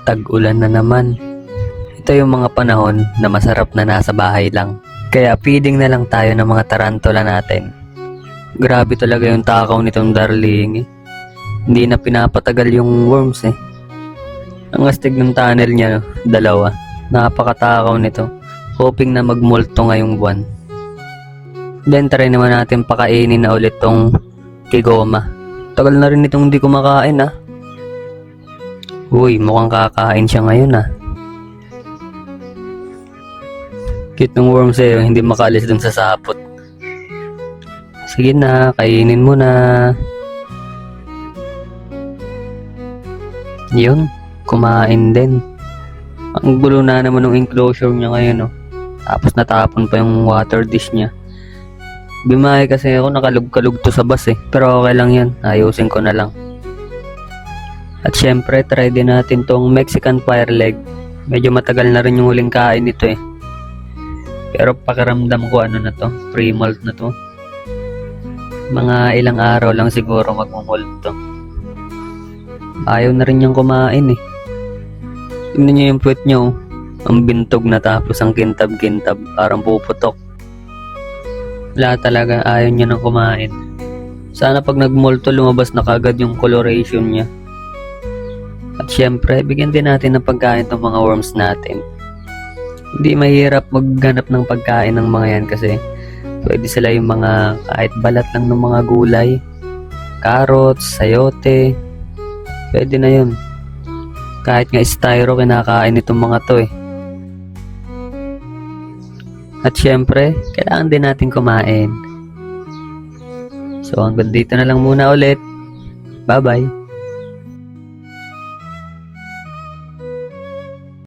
Tag-ulan na naman. Ito yung mga panahon na masarap na nasa bahay lang. Kaya feeding na lang tayo ng mga tarantula natin. Grabe talaga yung takaw nitong darling eh. Hindi na pinapatagal yung worms eh. Ang astig ng tunnel niya, dalawa. Napakatakaw nito. Hoping na magmulto ngayong buwan. Then try naman natin pakainin na ulit tong kigoma. Tagal na rin itong hindi kumakain ah. Uy, mukhang kakain siya ngayon ah. Cute ng worms eh, hindi makaalis dun sa sapot. Sige na, kainin mo na. Yun, kumain din. Ang gulo na naman ng enclosure niya ngayon oh. Tapos natapon pa yung water dish niya. Bimahe kasi ako, nakalug-kalug to sa bus eh. Pero okay lang yan, ayusin ko na lang. At syempre, try din natin tong Mexican fire leg. Medyo matagal na rin yung huling kain nito eh. Pero pakiramdam ko ano na to, pre-molt na to. Mga ilang araw lang siguro magmumult to. Ayaw na rin niyang kumain eh. Tingnan niyo yung puwet niyo, ang bintog na tapos ang kintab-kintab, parang puputok. Wala talaga, ayaw niya nang kumain. Sana pag nagmulto lumabas na kagad yung coloration niya. At syempre, bigyan din natin ng pagkain ng mga worms natin. Hindi mahirap magganap ng pagkain ng mga yan kasi pwede sila yung mga kahit balat lang ng mga gulay. Carrots, sayote, pwede na yun. Kahit nga styro kinakain itong mga to eh. At syempre, kailangan din natin kumain. So hanggang dito na lang muna ulit. Bye bye.